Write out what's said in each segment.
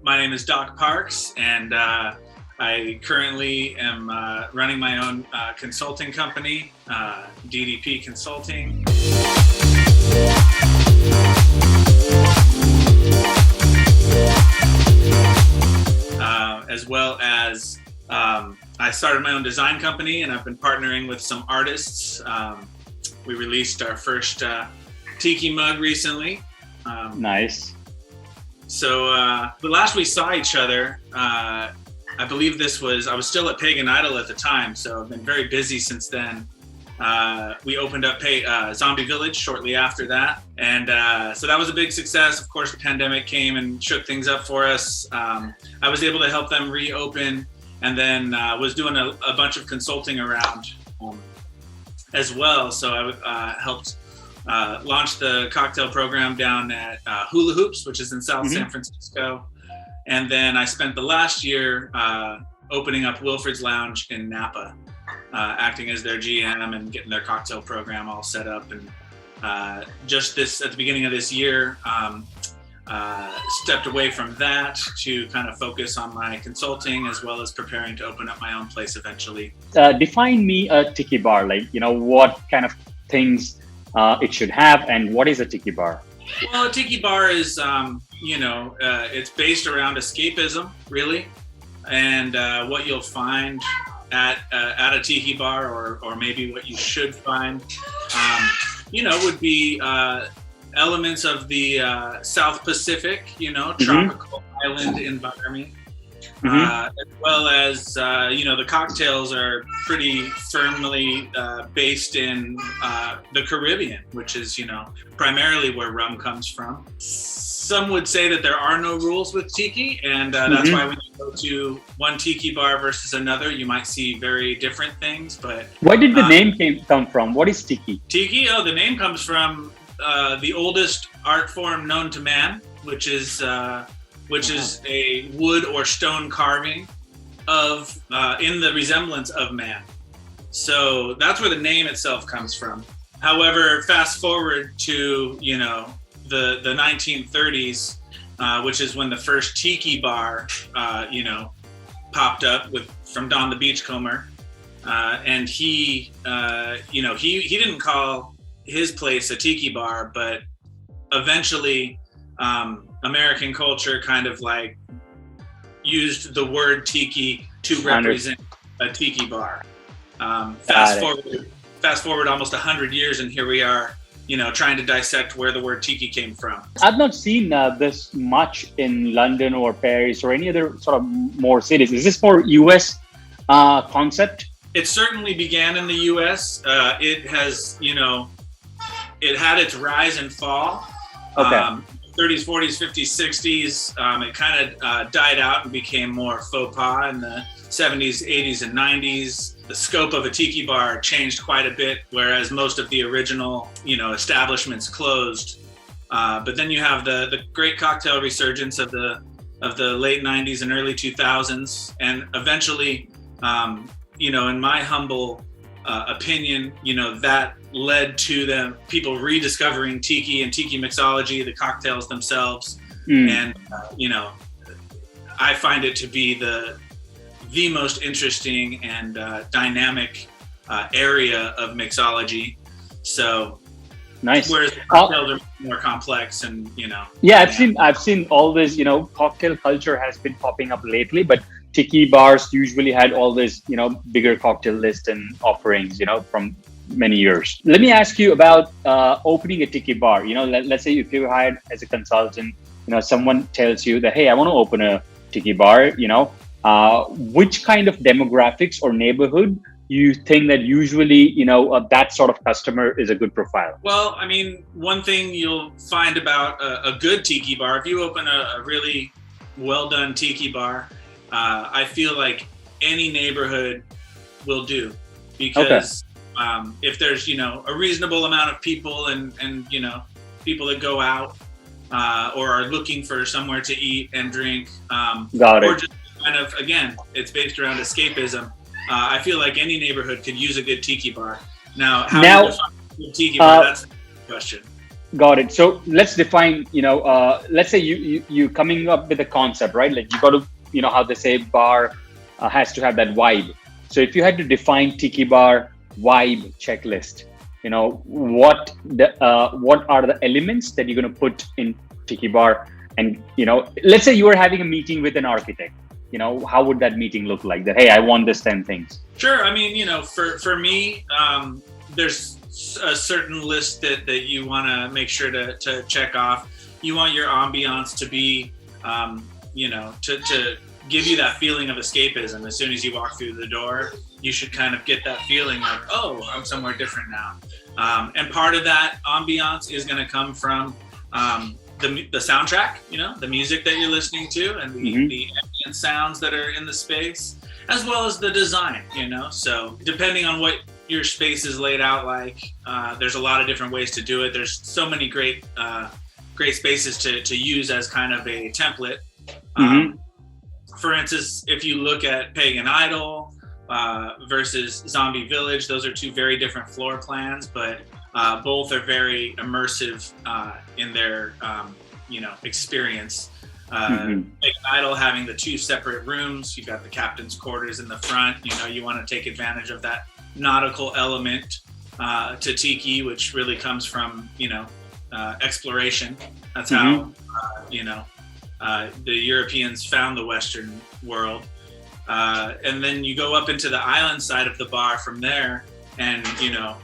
my name is Doc Parks, and I currently am running my own consulting company, DDP Consulting. As well as I started my own design company, and I've been partnering with some artists. We released our first Tiki mug recently. Nice. So the last we saw each other, I believe I was still at Pagan Idol at the time, so I've been very busy since then. We opened up Zombie Village shortly after that. And so that was a big success. Of course, the pandemic came and shook things up for us. I was able to help them reopen, and then was doing a bunch of consulting around as well. So I helped launch the cocktail program down at Hula Hoops, which is in South San Francisco. And then I spent the last year opening up Wilfred's Lounge in Napa, acting as their GM and getting their cocktail program all set up. And just at the beginning of this year, stepped away from that to kind of focus on my consulting, as well as preparing to open up my own place eventually. Define me a Tiki bar, what kind of things it should have, and what is a Tiki bar? Well, a Tiki bar is, it's based around escapism, really. And what you'll find at a Tiki bar, or maybe what you should find, would be elements of the South Pacific, tropical island environment. As well as, the cocktails are pretty firmly based in the Caribbean, which is, primarily where rum comes from. Some would say that there are no rules with Tiki, and that's why when you go to one Tiki bar versus another, you might see very different things. But where did the name come from? What is Tiki? Tiki, the name comes from the oldest art form known to man, which is a wood or stone carving of in the resemblance of man. So that's where the name itself comes from. However, fast forward to the 1930s, which is when the first Tiki bar popped up from Don the Beachcomber, and he didn't call his place a Tiki bar, but eventually American culture kind of used the word Tiki to represent a Tiki bar. Fast forward almost 100 years, and here we are, trying to dissect where the word Tiki came from. I've not seen this much in London or Paris or any other sort of more cities. Is this more US concept? It certainly began in the US. It has, it had its rise and fall. Okay. 30s, 40s, 50s, 60s. It kind of died out and became more faux pas in the 70s, 80s, and 90s. The scope of a Tiki bar changed quite a bit, whereas most of the original, establishments closed. But then you have the great cocktail resurgence of the late 90s and early 2000s, and eventually, in my humble opinion, that led to the people rediscovering Tiki and Tiki Mixology, the cocktails themselves. And, I find it to be the most interesting and dynamic area of mixology. So nice. Whereas cocktails are more complex and, Yeah, I've seen all this, cocktail culture has been popping up lately, but Tiki bars usually had all this, bigger cocktail list and offerings, from many years. Let me ask you about opening a Tiki bar. Let's say if you're hired as a consultant, someone tells you that, hey, I want to open a Tiki bar, which kind of demographics or neighborhood you think that usually, that sort of customer is a good profile? Well, I mean, one thing you'll find about a good Tiki bar, if you open a really well done Tiki bar, I feel like any neighborhood will do, because if there's, a reasonable amount of people and people that go out or are looking for somewhere to eat and drink, or just kind of, again, it's based around escapism. I feel like any neighborhood could use a good Tiki bar. Now, how do you define a good Tiki bar? That's the question. Got it. So let's define, let's say you coming up with a concept, right? Like you got to, how they say bar has to have that vibe. So if you had to define Tiki Bar vibe checklist, what are the elements that you're going to put in Tiki Bar? And, let's say you were having a meeting with an architect, how would that meeting look like? That, hey, I want this 10 things. Sure. I mean, for me, there's a certain list that you want to make sure to check off. You want your ambiance to be, to give you that feeling of escapism. As soon as you walk through the door, you should kind of get that feeling like, oh, I'm somewhere different now. And part of that ambiance is going to come from the soundtrack, the music that you're listening to, and the ambient sounds that are in the space, as well as the design, So depending on what your space is laid out like, there's a lot of different ways to do it. There's so many great spaces to use as kind of a template. For instance, if you look at Pagan Idol versus Zombie Village, those are two very different floor plans, but both are very immersive in their experience. Pagan Idol having the two separate rooms, you got the captain's quarters in the front. You want to take advantage of that nautical element to Tiki, which really comes from exploration. That's how the Europeans found the Western world. And then you go up into the island side of the bar from there, and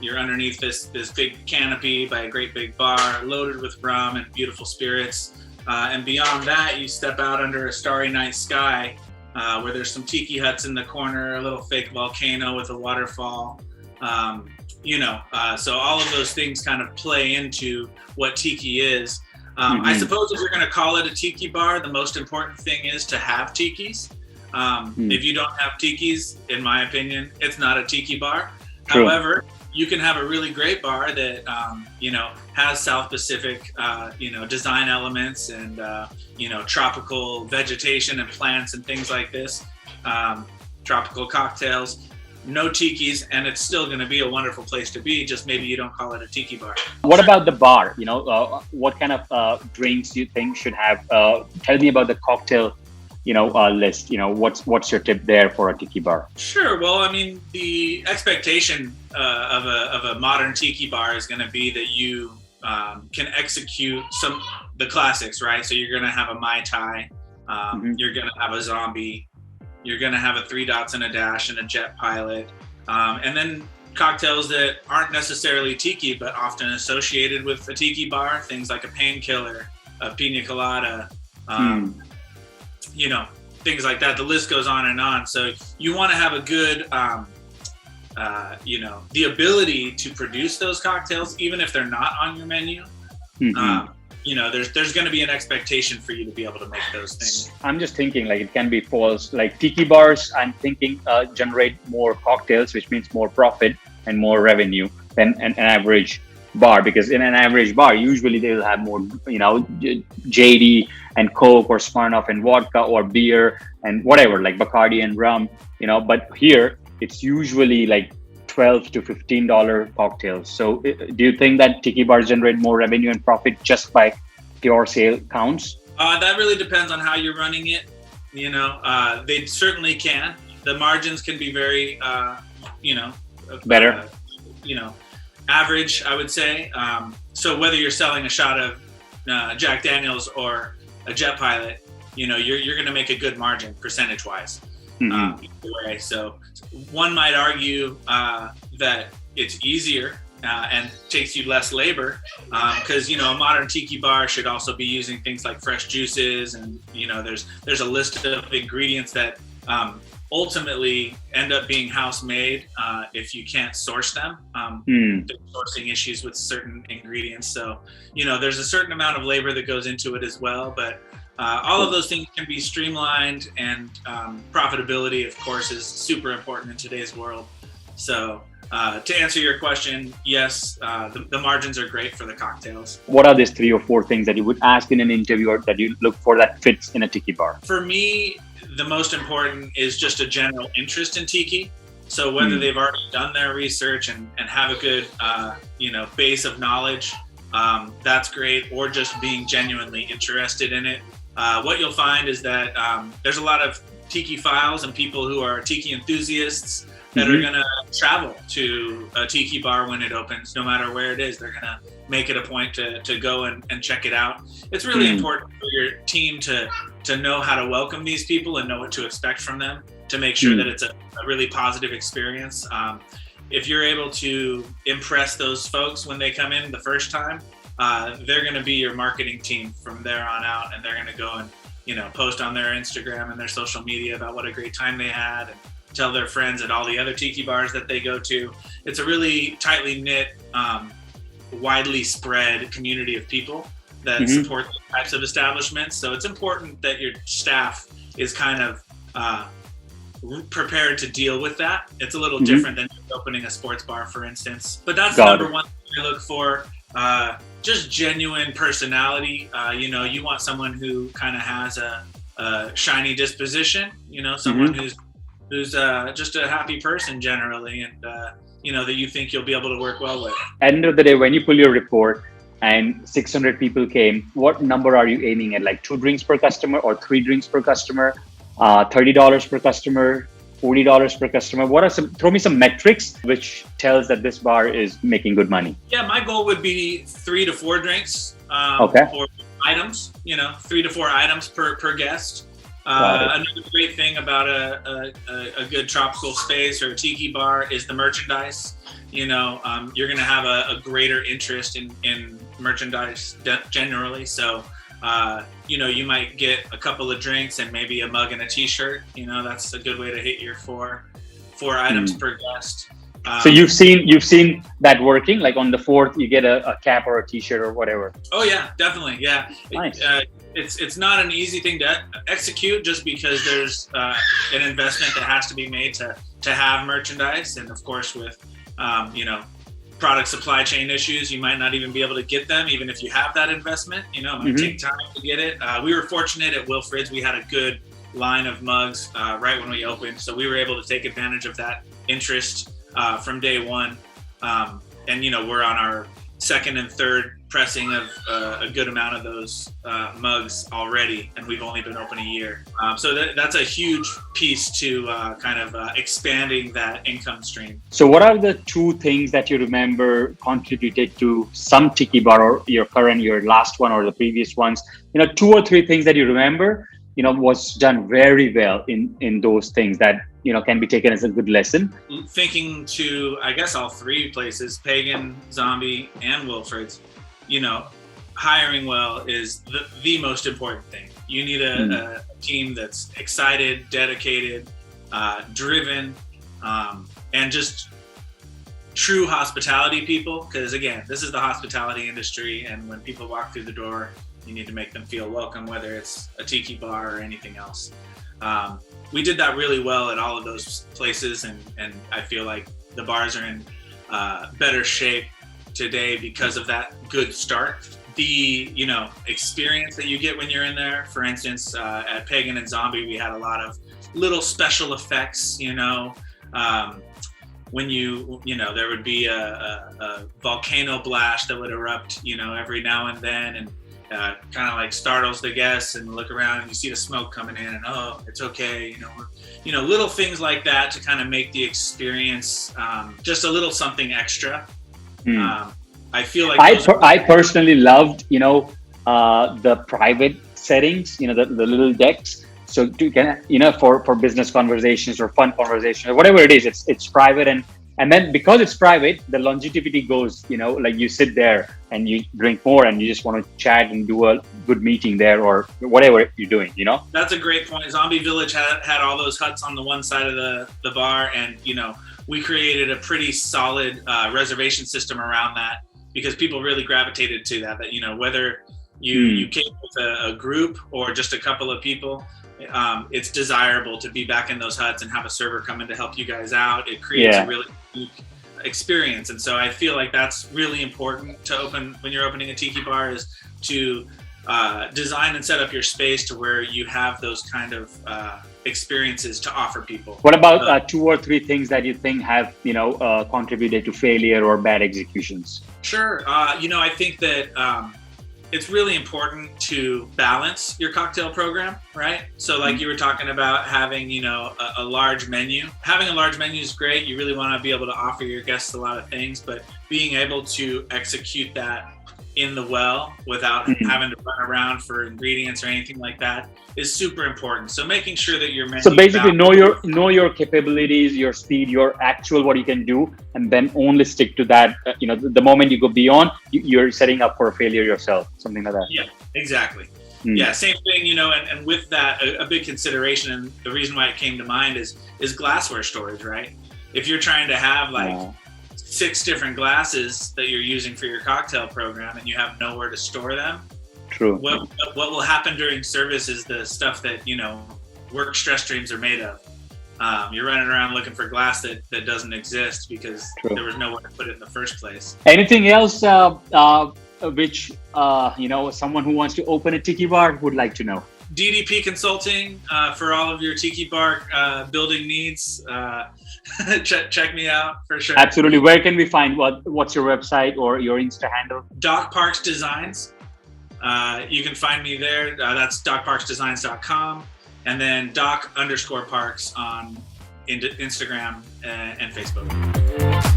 you're underneath this big canopy by a great big bar loaded with rum and beautiful spirits. And beyond that, you step out under a starry night sky where there's some tiki huts in the corner, a little fake volcano with a waterfall. So all of those things kind of play into what Tiki is. I suppose if you're going to call it a Tiki bar, the most important thing is to have tikis. If you don't have tikis, in my opinion, it's not a Tiki bar. True. However, you can have a really great bar that, has South Pacific, design elements and, tropical vegetation and plants and things like this, tropical cocktails, no tikis, and it's still going to be a wonderful place to be. Just maybe you don't call it a Tiki bar. What about the bar? What kind of drinks do you think should have? Tell me about the cocktail list. What's your tip there for a Tiki bar? Sure. Well, I mean, the expectation of a modern Tiki bar is going to be that you can execute the classics, right? So you're going to have a Mai Tai, you're going to have a zombie, you're going to have a 3 dots and a dash and a jet pilot, and then cocktails that aren't necessarily Tiki but often associated with a Tiki bar, things like a painkiller, a pina colada. Things like that. The list goes on and on. So you want to have a good, the ability to produce those cocktails, even if they're not on your menu. There's going to be an expectation for you to be able to make those things. I'm just thinking like it can be false. Like Tiki bars, I'm thinking generate more cocktails, which means more profit and more revenue than an average bar. Because in an average bar, usually they will have more, JD and Coke or Smirnoff and vodka or beer and whatever, like Bacardi and rum, But here it's usually like $12 to $15 cocktails. So do you think that Tiki bars generate more revenue and profit just by pure sale counts? That really depends on how you're running it. They certainly can. The margins can be very, better. Average, I would say. So whether you're selling a shot of Jack Daniels or a jet pilot, you're going to make a good margin percentage-wise. Either way. So one might argue that it's easier and takes you less labor because a modern Tiki bar should also be using things like fresh juices, and there's a list of ingredients that ultimately end up being house made if you can't source them. There's sourcing issues with certain ingredients, so there's a certain amount of labor that goes into it as well, but all of those things can be streamlined, and profitability, of course, is super important in today's world. So to answer your question, yes, the margins are great for the cocktails. What are these 3 or 4 things that you would ask in an interview or that you look for that fits in a Tiki bar? For me, the most important is just a general interest in Tiki. So whether they've already done their research and have a good, base of knowledge, that's great, or just being genuinely interested in it. What you'll find is that there's a lot of Tiki files and people who are Tiki enthusiasts that are going to travel to a Tiki bar when it opens, no matter where it is. They're going to make it a point to go and check it out. It's really important for your team to know how to welcome these people and know what to expect from them, to make sure that it's a really positive experience. If you're able to impress those folks when they come in the first time, they're going to be your marketing team from there on out, and they're going to go and, you know, post on their Instagram and their social media about what a great time they had, and tell their friends at all the other Tiki bars that they go to. It's a really tightly knit, widely spread community of people that support these types of establishments. So it's important that your staff is kind of prepared to deal with that. It's a little different than opening a sports bar, for instance. But that's the number one thing I look for. Just genuine personality. You know, you want someone who kind of has a shiny disposition, you know, someone who's just a happy person generally, and you know, that you think you'll be able to work well with. End of the day, when you pull your report and 600 people came, what number are you aiming at? Like 2 drinks per customer or 3 drinks per customer? $30 per customer, $40 per customer? What are throw me some metrics which tells that this bar is making good money. Yeah, my goal would be 3 to 4 drinks or items, you know, 3 to 4 items per guest. Another great thing about a good tropical space or a tiki bar is the merchandise. You know, you're going to have a greater interest in merchandise generally. So, you know, you might get a couple of drinks and maybe a mug and a t-shirt. You know, that's a good way to hit your four items per guest. So you've seen that working, like on the 4th you get a cap or a t-shirt or whatever. Oh yeah, definitely. Yeah. Nice. It's not an easy thing to execute, just because there's an investment that has to be made to have merchandise. And of course with, you know, product supply chain issues, you might not even be able to get them, even if you have that investment. You know, it might take time to get it. We were fortunate at Wilfred's. We had a good line of mugs right when we opened. So we were able to take advantage of that interest from day one. And, you know, we're on our 2nd and 3rd pressing of a good amount of those mugs already, and we've only been open a year. So that's a huge piece to kind of expanding that income stream. So what are the 2 things that you remember contributed to some tiki bar, or your current, your last one, or the previous ones? You know, 2 or 3 things that you remember, you know, was done very well in those things that, you know, can be taken as a good lesson. Thinking to, I guess, all 3 places, Pagan, Zombie, and Wilfred's, you know, hiring well is the most important thing. You need a team that's excited, dedicated, driven, and just true hospitality people. Because again, this is the hospitality industry, and when people walk through the door, you need to make them feel welcome, whether it's a tiki bar or anything else. We did that really well at all of those places, and I feel like the bars are in better shape today because of that good start. The, you know, experience that you get when you're in there, for instance, at Pagan and Zombie, we had a lot of little special effects, you know, when you know, there would be a volcano blast that would erupt, you know, every now and then, and kind of like startles the guests, and look around and you see the smoke coming in, and oh, it's okay, you know, little things like that to kind of make the experience just a little something extra. I feel like I personally loved, you know, the private settings, you know, the little decks. So to get, you know, for business conversations or fun conversations or whatever it is, it's private, and then because it's private, the longevity goes, you know, like you sit there and you drink more and you just want to chat and do a good meeting there or whatever you're doing, you know? That's a great point. Zombie Village had all those huts on the one side of the bar, and, you know, we created a pretty solid reservation system around that, because people really gravitated to that, you know, whether you came with a group or just a couple of people, it's desirable to be back in those huts and have a server come in to help you guys out. It creates a really unique experience. And so I feel like that's really important to open when you're opening a tiki bar, is to design and set up your space to where you have those kind of experiences to offer people. What about 2 or 3 things that you think have, contributed to failure or bad executions? Sure. I think that it's really important to balance your cocktail program, right? So like you were talking about having, a large menu. Having a large menu is great. You really want to be able to offer your guests a lot of things, but being able to execute that in the well without having to run around for ingredients or anything like that is super important. So making sure that your menu. So basically know your capabilities, your speed, your actual what you can do, and then only stick to that. The moment you go beyond, you're setting up for failure yourself, something like that. Yeah, exactly. Yeah, same thing, and with that, a big consideration, and the reason why it came to mind is glassware storage, right? If you're trying to have 6 different glasses that you're using for your cocktail program and you have nowhere to store them. True. What will happen during service is the stuff that, work stress streams are made of. You're running around looking for glass that doesn't exist because there was nowhere to put it in the first place. Anything else which, someone who wants to open a tiki bar would like to know? DDP Consulting for all of your Tiki Bar building needs. Check me out for sure. Absolutely. Where can we find what's your website or your Insta handle? Doc Parks Designs. You can find me there. That's docparksdesigns.com, and then doc_parks on Instagram and Facebook.